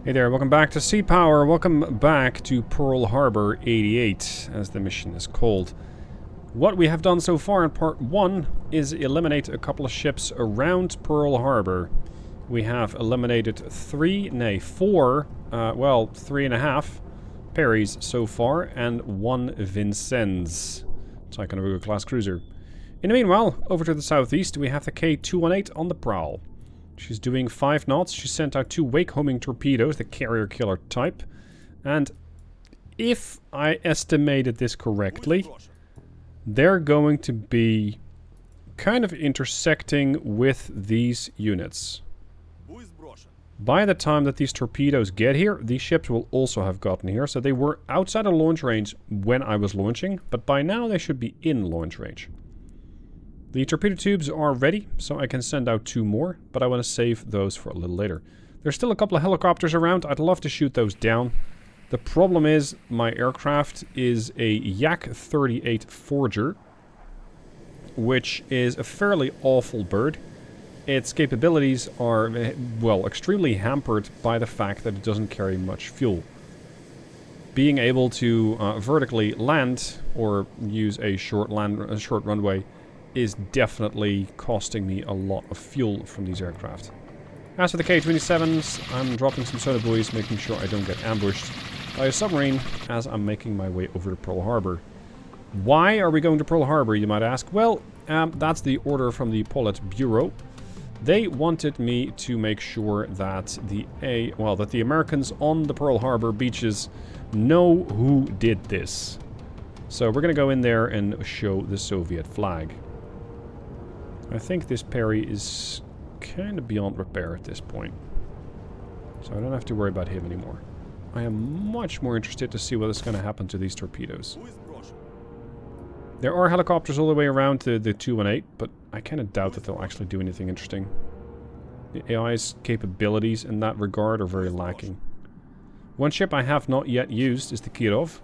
Hey there, welcome back to Sea Power. Welcome back to Pearl Harbor 88, as the mission is called. What we have done so far in part 1 is eliminate a couple of ships around Pearl Harbor. We have eliminated 3.5 Perrys so far, and 1 Vincennes, Ticonderoga class cruiser. In the meanwhile, over to the southeast, we have the K-218 on the prowl. She's doing 5 knots. She sent out 2 wake-homing torpedoes, the carrier killer type. And if I estimated this correctly, they're going to be kind of intersecting with these units. By the time that these torpedoes get here, these ships will also have gotten here. So they were outside of launch range when I was launching, but by now they should be in launch range. The torpedo tubes are ready, so I can send out 2 more, but I want to save those for a little later. There's still a couple of helicopters around. I'd love to shoot those down. The problem is my aircraft is a Yak 38 Forger, which is a fairly awful bird. Its capabilities are, well, extremely hampered by the fact that it doesn't carry much fuel. Being able to vertically land or use a short runway is definitely costing me a lot of fuel from these aircraft. As for the K-27s, I'm dropping some soda buoys, making sure I don't get ambushed by a submarine as I'm making my way over to Pearl Harbor. Why are we going to Pearl Harbor, you might ask? Well, that's the order from the Politburo. They wanted me to make sure that the Americans on the Pearl Harbor beaches know who did this. So we're going to go in there and show the Soviet flag. I think this Perry is kind of beyond repair at this point. So I don't have to worry about him anymore. I am much more interested to see what is going to happen to these torpedoes. There are helicopters all the way around the 218, but I kind of doubt that they'll actually do anything interesting. The AI's capabilities in that regard are very lacking. One ship I have not yet used is the Kirov.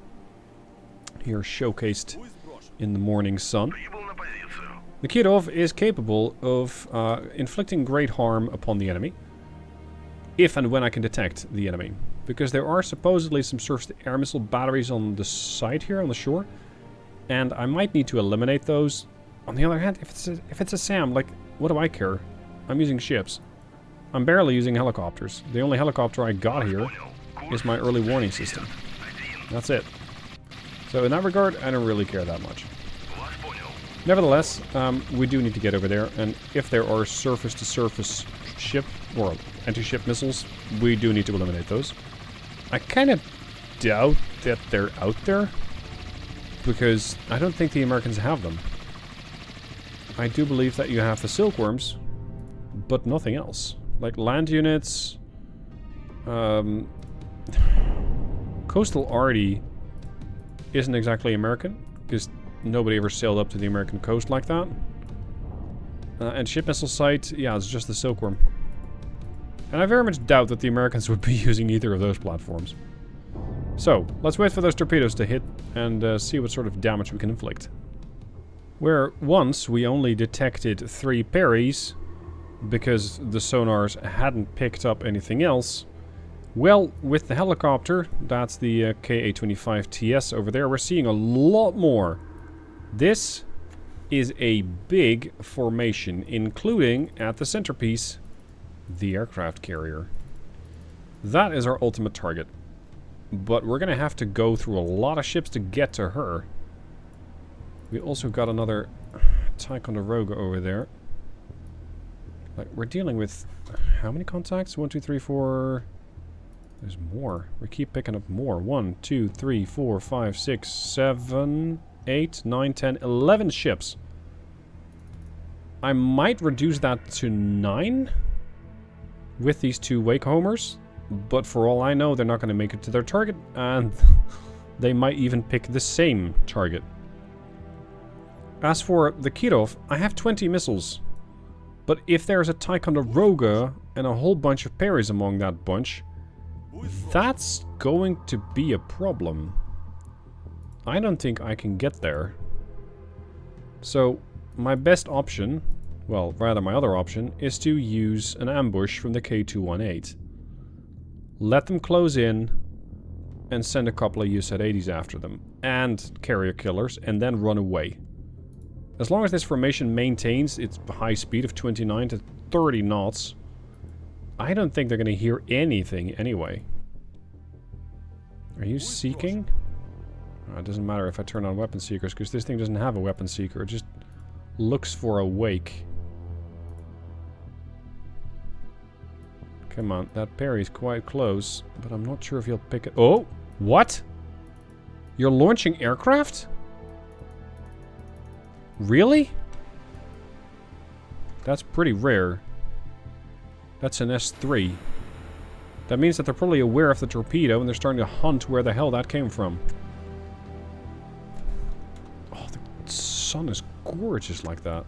Here showcased in the morning sun. The Kirov is capable of inflicting great harm upon the enemy, if and when I can detect the enemy. Because there are supposedly some surface-to-air missile batteries on the side here, on the shore, and I might need to eliminate those. On the other hand, if it's a SAM, like, what do I care? I'm using ships. I'm barely using helicopters. The only helicopter I got here is my early warning system. That's it. So in that regard, I don't really care that much. Nevertheless, we do need to get over there, and if there are surface-to-surface ship or anti-ship missiles, we do need to eliminate those. I kind of doubt that they're out there, because I don't think the Americans have them. I do believe that you have the silkworms, but nothing else. Like land units, coastal arty isn't exactly American, because nobody ever sailed up to the American coast like that. And ship missile site, yeah, it's just the silkworm. And I very much doubt that the Americans would be using either of those platforms. So, let's wait for those torpedoes to hit and see what sort of damage we can inflict. Where once we only detected 3 Perrys because the sonars hadn't picked up anything else. Well, with the helicopter, that's the Ka-25TS over there, we're seeing a lot more. This is a big formation, including, at the centerpiece, the aircraft carrier. That is our ultimate target. But we're going to have to go through a lot of ships to get to her. We also got another Ticonderoga over there. Like, we're dealing with how many contacts? 1, 2, 3, 4... There's more. We keep picking up more. 1, 2, 3, 4, 5, 6, 7, 8, 9, 10, 11 ships. I might reduce that to 9 with these 2 wake homers, but for all I know, they're not going to make it to their target, and they might even pick the same target. As for the Kirov, I have 20 missiles, but if there's a Ticonderoga and a whole bunch of Perrys among that bunch, that's going to be a problem. I don't think I can get there. So, my best option, well, rather my other option, is to use an ambush from the K-218. let them close in, and send a couple of UZ-80s after them. And carrier killers, and then run away. As long as this formation maintains its high speed of 29 to 30 knots, I don't think they're going to hear anything anyway. Are you seeking? Oh, it doesn't matter if I turn on weapon seekers, because this thing doesn't have a weapon seeker. It just looks for a wake. Come on, that parry's quite close, but I'm not sure if he'll pick it. Oh! What? You're launching aircraft? Really? That's pretty rare. That's an S3. That means that they're probably aware of the torpedo and they're starting to hunt where the hell that came from. Oh, the sun is gorgeous like that.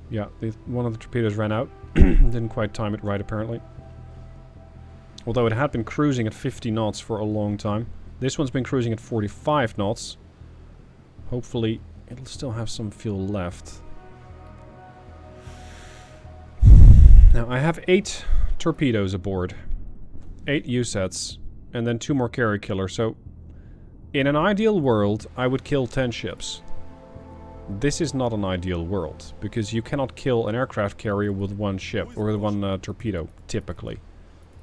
Yeah, one of the torpedoes ran out. Didn't quite time it right, apparently. Although it had been cruising at 50 knots for a long time. This one's been cruising at 45 knots. Hopefully, it'll still have some fuel left. Now, I have 8 torpedoes aboard. 8 U-sets. And then 2 more carrier killers. So, in an ideal world, I would kill 10 ships. This is not an ideal world, because you cannot kill an aircraft carrier with 1 ship, or with 1 torpedo, typically.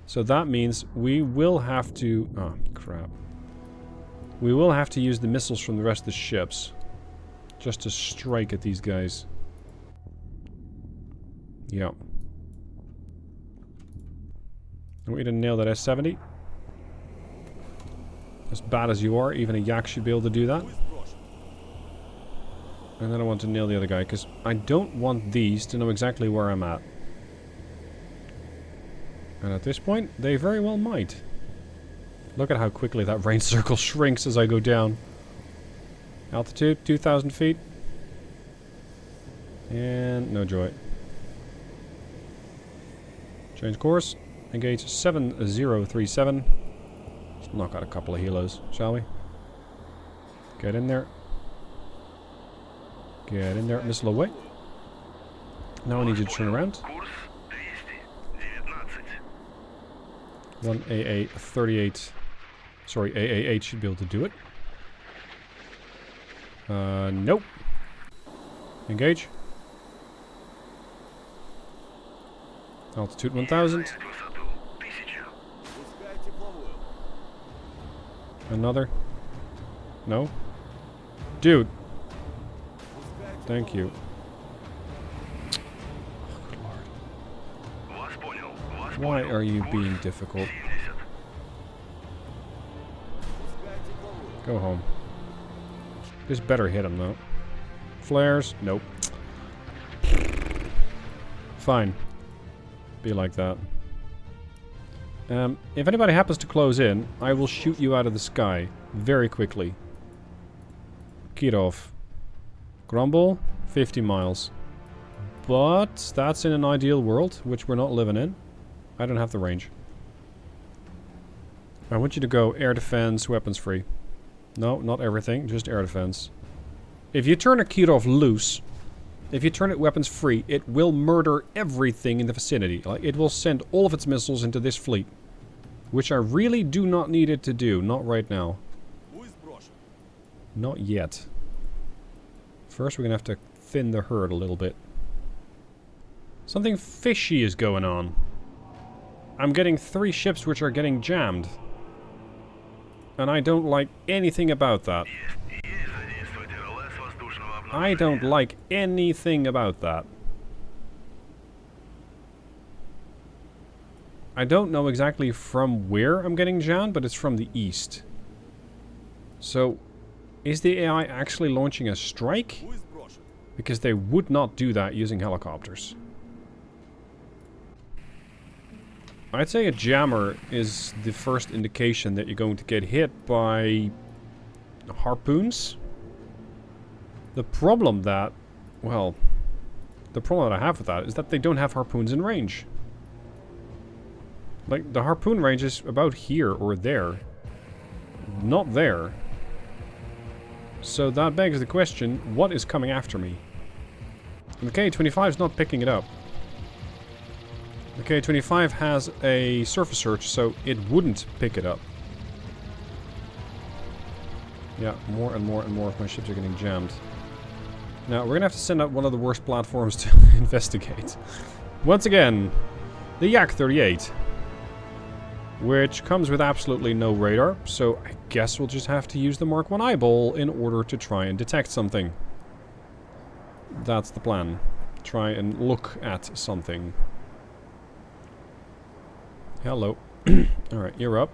So that means we will have to... Oh, crap. We will have to use the missiles from the rest of the ships, just to strike at these guys. Yeah. I want you to nail that S-70. As bad as you are, even a yak should be able to do that. And then I want to nail the other guy, because I don't want these to know exactly where I'm at. And at this point, they very well might. Look at how quickly that range circle shrinks as I go down. Altitude, 2,000 feet. And no joy. Change course. Engage 7037. Let's knock out a couple of helos, shall we? Get in there. Get in there, missile away. Now I need you to turn around. 1 AA-38. Sorry, AA-8 should be able to do it. Nope. Engage. Altitude 1000. Another. No. Dude. Thank you. Why are you being difficult? Go home. This better hit him, though. Flares? Nope. Fine. Be like that. If anybody happens to close in, I will shoot you out of the sky very quickly. Kirov. Grumble, 50 miles. But that's in an ideal world, which we're not living in. I don't have the range. I want you to go air defense, weapons free. No, not everything, just air defense. If you turn a Kirov loose, if you turn it weapons free, it will murder everything in the vicinity. Like, it will send all of its missiles into this fleet. Which I really do not need it to do, not right now. Not yet. First, we're gonna have to thin the herd a little bit. Something fishy is going on. I'm getting 3 ships which are getting jammed. And I don't like anything about that. I don't like anything about that. I don't know exactly from where I'm getting jammed, but it's from the east. So, is the AI actually launching a strike? Because they would not do that using helicopters. I'd say a jammer is the first indication that you're going to get hit by harpoons. The problem that, well, the problem that I have with that is that they don't have harpoons in range. Like, the harpoon range is about here or there. Not there. So that begs the question, what is coming after me? And the K-25 is not picking it up. The K-25 has a surface search, so it wouldn't pick it up. Yeah, more and more and more of my ships are getting jammed. Now, we're going to have to send out one of the worst platforms to investigate. Once again, the Yak-38. Which comes with absolutely no radar, so I guess we'll just have to use the Mark 1 eyeball in order to try and detect something. That's the plan. Try and look at something. Hello. Alright, you're up.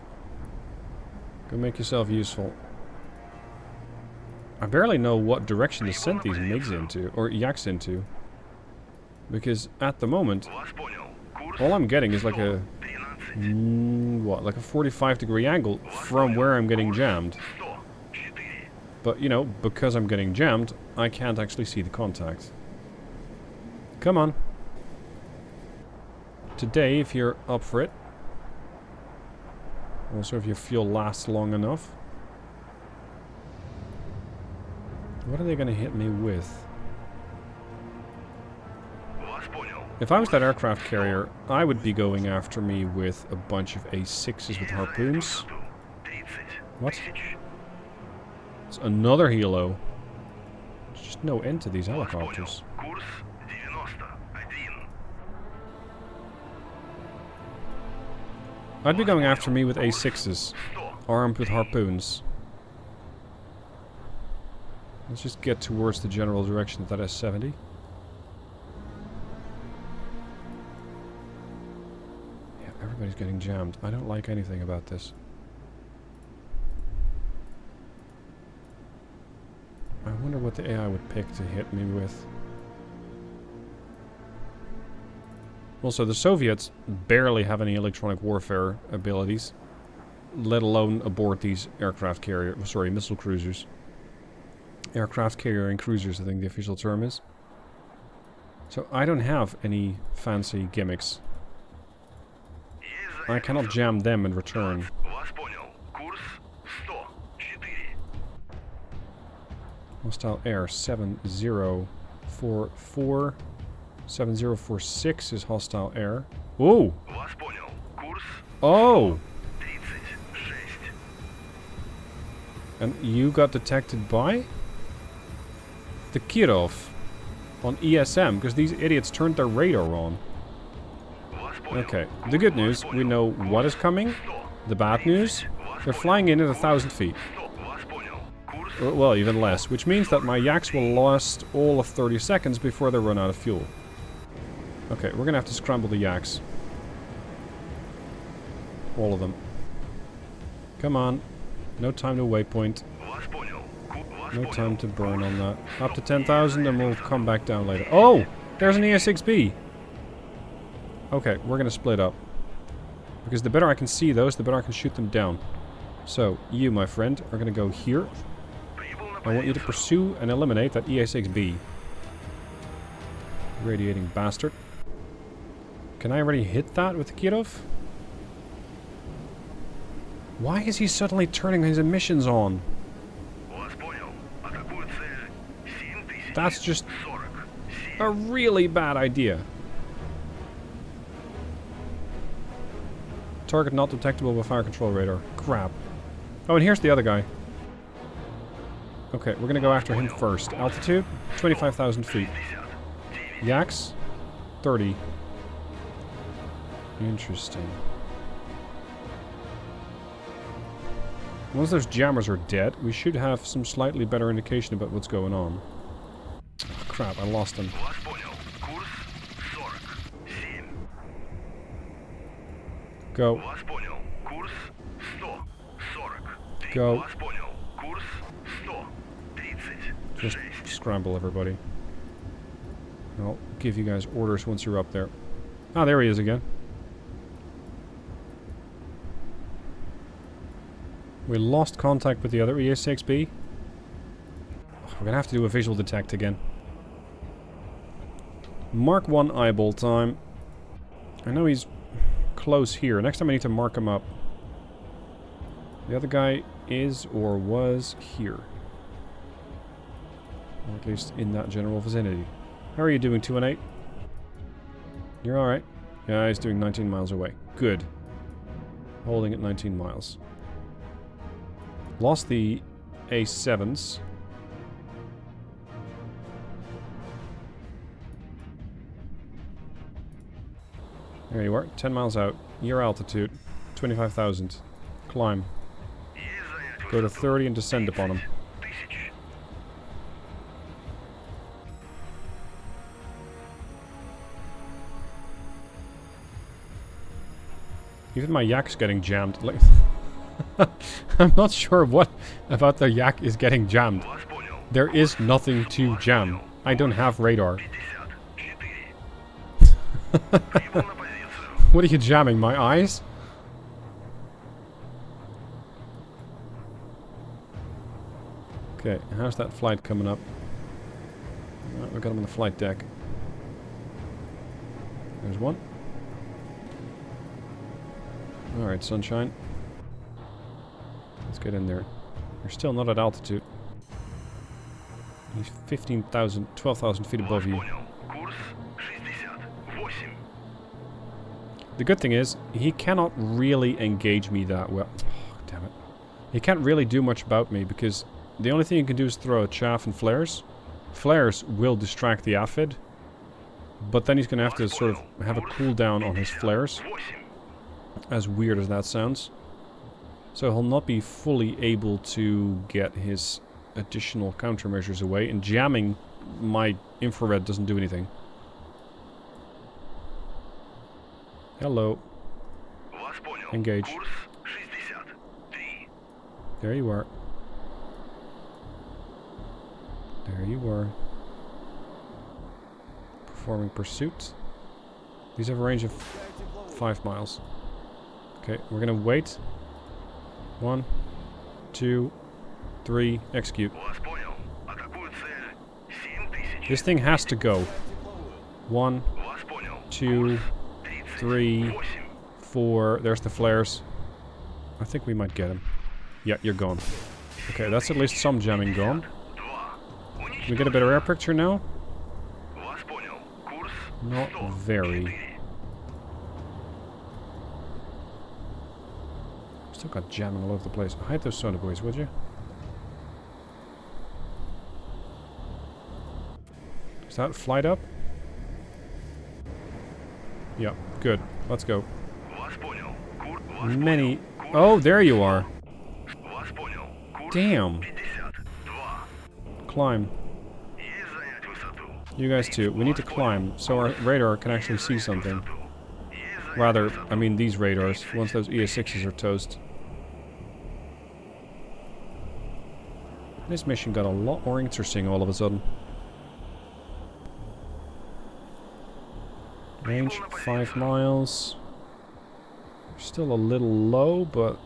Go make yourself useful. I barely know what direction to send these MiGs into, or Yaks into. Because at the moment, all I'm getting is like a... what, like a 45-degree angle from where I'm getting jammed. But, you know, because I'm getting jammed, I can't actually see the contact. Come on. Today, if you're up for it. Also, if your fuel lasts long enough. What are they going to hit me with? If I was that aircraft carrier, I would be going after me with a bunch of A6s with harpoons. What? It's another helo. There's just no end to these helicopters. I'd be going after me with A6s, armed with harpoons. Let's just get towards the general direction of that S-70. Yeah, everybody's getting jammed. I don't like anything about this. I wonder what the AI would pick to hit me with. Also, the Soviets barely have any electronic warfare abilities, let alone aboard these aircraft carrier, sorry, missile cruisers. Aircraft carrier and cruisers, I think the official term is. So I don't have any fancy gimmicks. I cannot jam them in return. Hostile air 7044. 7046 is hostile air. Oh! Oh! And you got detected by? The Kirov. On ESM, because these idiots turned their radar on. Okay, the good news, we know what is coming. The bad news, they're flying in at 1,000 feet. Well, even less, which means that my Yaks will last all of 30 seconds before they run out of fuel. Okay, we're gonna have to scramble the Yaks. All of them. Come on. No time to waypoint. No time to burn on that. Up to 10,000 and we'll come back down later. Oh! There's an ES6B! Okay, we're gonna split up. Because the better I can see those, the better I can shoot them down. So, you, my friend, are gonna go here. I want you to pursue and eliminate that ES6B. Radiating bastard. Can I already hit that with the Kirov? Why is he suddenly turning his emissions on? That's just a really bad idea. Target not detectable by fire control radar. Crap. Oh, and here's the other guy. Okay, we're gonna go after him first. Altitude, 25,000 feet. Yaks, 30. Interesting. Once those jammers are dead, we should have some slightly better indication about what's going on. Oh, crap, I lost him. Go. Go. Just scramble, everybody. I'll give you guys orders once you're up there. Ah, there he is again. We lost contact with the other ES6B. We're gonna have to do a visual detect again. Mark 1 eyeball time. I know he's close here. Next time I need to mark him up. The other guy is or was here. Or at least in that general vicinity. How are you doing, 218? You're alright. Yeah, he's doing 19 miles away. Good. Holding at 19 miles. Lost the A7s. There you are, 10 miles out. Your altitude, 25,000. Climb. Go to 30 and descend upon him. Even my yak's getting jammed. Like, I'm not sure what about the yak is getting jammed. There is nothing to jam. I don't have radar. What are you jamming? My eyes? Okay, how's that flight coming up? Oh, we got him on the flight deck. There's one. Alright, sunshine. Let's get in there. You're still not at altitude. He's 15,000, 12,000 feet above you. The good thing is, he cannot really engage me that well. Oh, damn it. He can't really do much about me, because the only thing he can do is throw a chaff and flares. Flares will distract the aphid, but then he's going to have to sort of have a cooldown on his flares. As weird as that sounds. So he'll not be fully able to get his additional countermeasures away, and jamming my infrared doesn't do anything. Hello. Engage. There you are. There you are. Performing pursuit. These have a range of 5 miles. Okay, we're gonna wait. 1, 2, 3, execute. This thing has to go. 1, 2, 3, 4. There's the flares. I think we might get him. Yeah, you're gone. Okay, that's at least some jamming gone. Can we get a better air picture now? Not very. Still got jamming all over the place. Hide those soda boys, would you? Is that flight up? Yeah, good. Let's go. Many... Oh, there you are. Damn. Climb. You guys too. We need to climb so our radar can actually see something. Rather, I mean these radars, once those ES6s are toast. This mission got a lot more interesting all of a sudden. Range 5 miles. Still a little low, but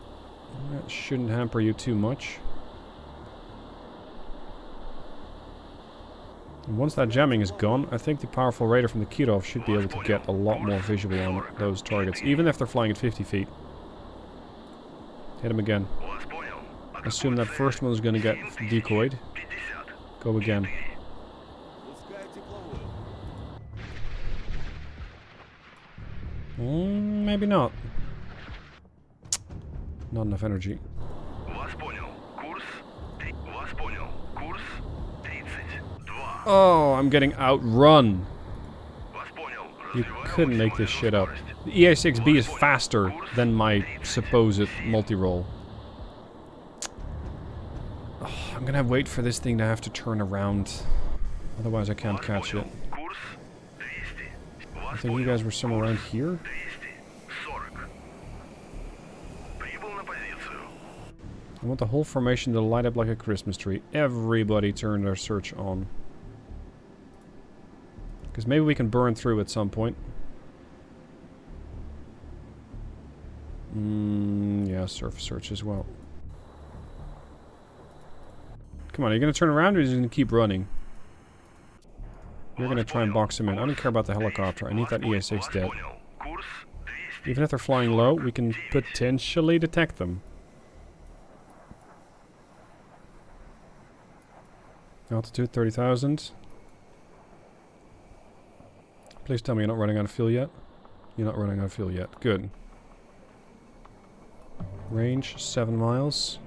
that shouldn't hamper you too much. And once that jamming is gone, I think the powerful radar from the Kirov should be able to get a lot more visual on those targets, even if they're flying at 50 feet. Hit him again. Assume that first one is going to get decoyed. Go again. Maybe not. Not enough energy. Oh, I'm getting outrun. You couldn't make this shit up. The EA6B is faster than my supposed multi-roll. Oh, I'm gonna wait for this thing to have to turn around. Otherwise I can't catch it. I think you guys were somewhere around here. I want the whole formation to light up like a Christmas tree. Everybody turn their search on. Because maybe we can burn through at some point. Yeah, surface search as well. Come on, are you going to turn around or are you going to keep running? You're going to try and box him in. I don't care about the helicopter. I need that EA6 dead. Even if they're flying low, we can potentially detect them. Altitude 30,000. Please tell me you're not running out of fuel yet. You're not running out of fuel yet. Good. Range 7 miles.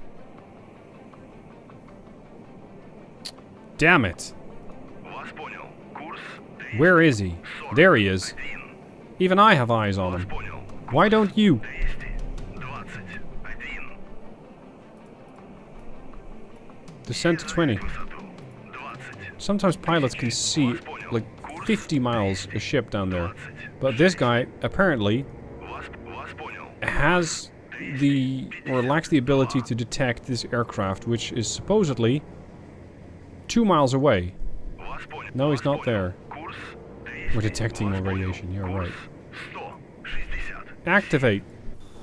Damn it! Where is he? There he is. Even I have eyes on him. Why don't you? Descent to 20. Sometimes pilots can see like 50 miles a ship down there. But this guy apparently has or lacks the ability to detect this aircraft, which is supposedly 2 miles away. No, he's not there. We're detecting more radiation, you're right. Activate.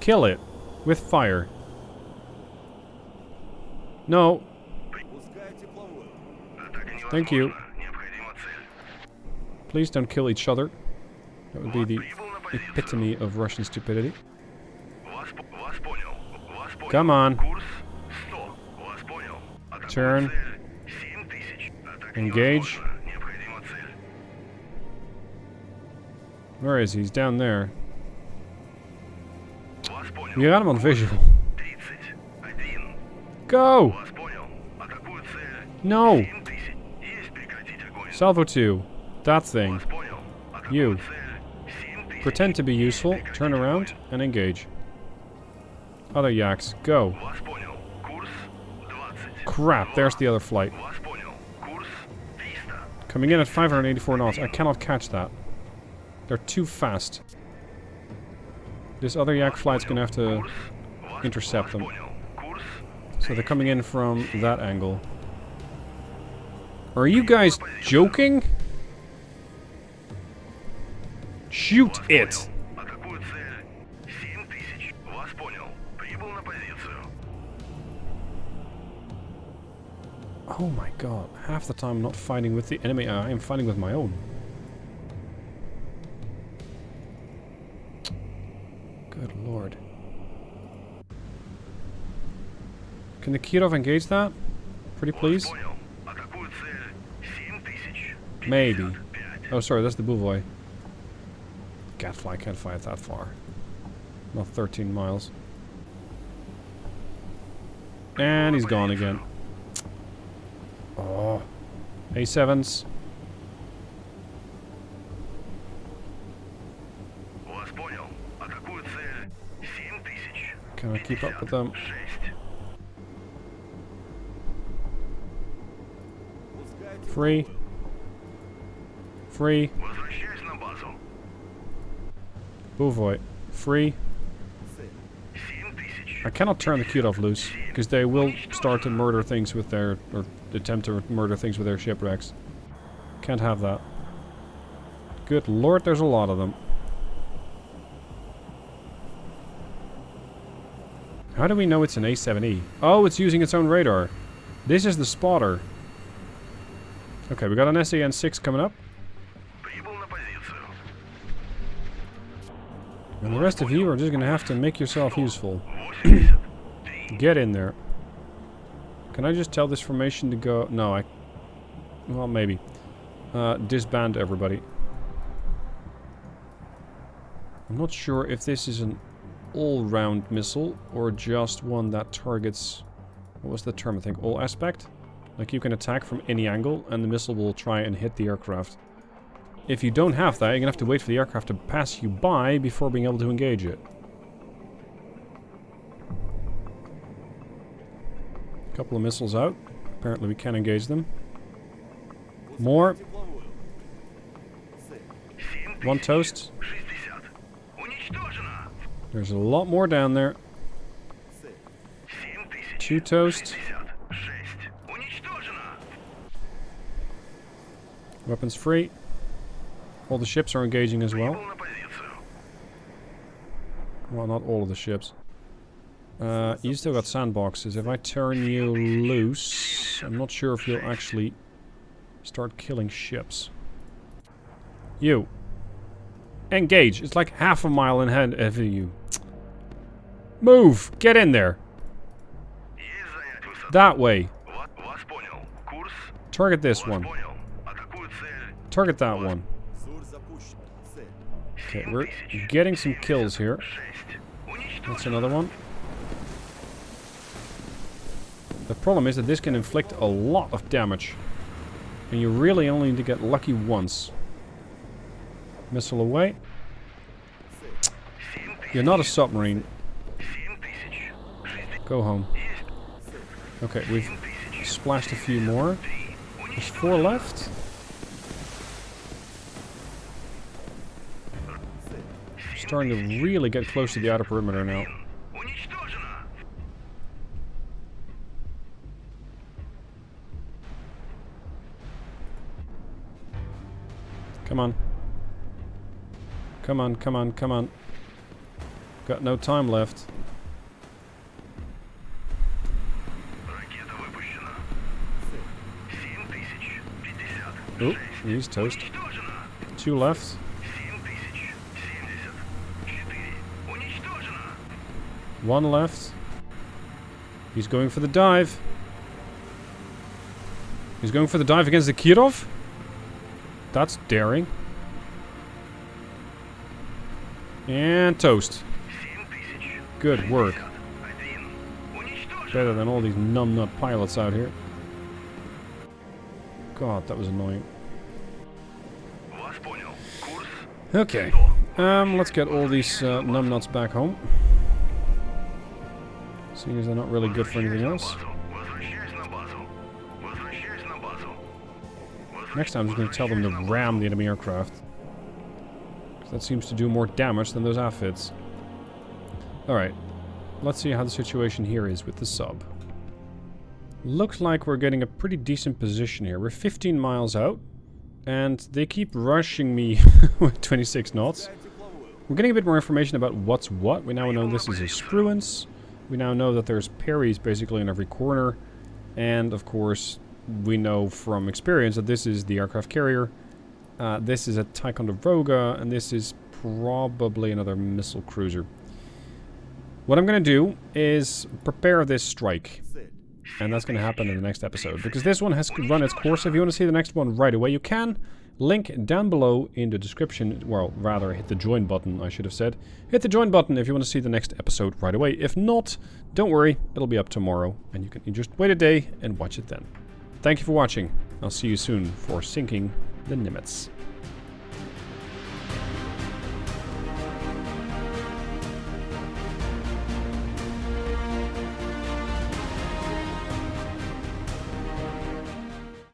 Kill it. With fire. No. Thank you. Please don't kill each other. That would be the epitome of Russian stupidity. Come on. Turn. Engage. Where is he? He's down there. You got him on visual. Go! No! Salvo 2. That thing. You. Pretend to be useful, turn around, and engage. Other yaks, go. Crap, there's the other flight. Coming in at 584 knots. I cannot catch that. They're too fast. This other yak flight's gonna have to intercept them. So they're coming in from that angle. Are you guys joking? Shoot it! Oh my god, half the time I'm not fighting with the enemy, I am fighting with my own. Good lord. Can the Kirov engage that? Pretty please? Maybe. Oh sorry, that's the Buvoy. Gadfly can't fight that far. Not 13 miles. And he's gone again. Oh. A7s. Can I keep up with them? Free. Free. Buvoy. Free. I cannot turn the Kirov loose, because they will start to murder things with their... or attempt to murder things with their shipwrecks. Can't have that. Good lord, there's a lot of them. How do we know it's an A7E? Oh, it's using its own radar. This is the spotter. Okay, we got an SAN-6 coming up. And the rest of you are just gonna have to make yourself useful. Get in there. Can I just tell this formation to go... No, I... Well, maybe. Disband everybody. I'm not sure if this is an all-round missile or just one that targets... What was the term, I think? All aspect? Like you can attack from any angle and the missile will try and hit the aircraft. If you don't have that, you're gonna have to wait for the aircraft to pass you by before being able to engage it. Couple of missiles out. Apparently we can engage them. More. One toast. There's a lot more down there. 2 toast. Weapons free. All the ships are engaging as well. Well, not all of the ships. You still got sandboxes. If I turn you loose, I'm not sure if you'll actually start killing ships. You. Engage. It's like half a mile ahead of you. Move! Get in there! That way. Target this one. Target that one. Okay, we're getting some kills here. That's another one. The problem is that this can inflict a lot of damage. And you really only need to get lucky once. Missile away. You're not a submarine. Go home. Okay, we've splashed a few more. There's 4 left. Starting to really get close to the outer perimeter now. Come on. Come on, come on, come on. Got no time left. Oh, he's toast. 2 left. One left. He's going for the dive. He's going for the dive against the Kirov? That's daring. And toast. Good work. Better than all these numbnut pilots out here. God, that was annoying. Okay. Let's get all these numbnuts back home. Seeing as they're not really good for anything else. Next time I'm just going to tell them to ram the enemy aircraft. That seems to do more damage than those outfits. Alright. Let's see how the situation here is with the sub. Looks like we're getting a pretty decent position here. We're 15 miles out. And they keep rushing me with 26 knots. We're getting a bit more information about what's what. We now know this is a Spruance. We now know that there's Parries basically in every corner. And of course, we know from experience that this is the aircraft carrier. This is a Ticonderoga, and this is probably another missile cruiser. What I'm going to do is prepare this strike. And that's going to happen in the next episode. Because this one has run its course. If you want to see the next one right away, you can. Link down below in the description. Well, rather, hit the join button, I should have said. Hit the join button if you want to see the next episode right away. If not, don't worry. It'll be up tomorrow. And you can just wait a day and watch it then. Thank you for watching. I'll see you soon for sinking the Nimitz.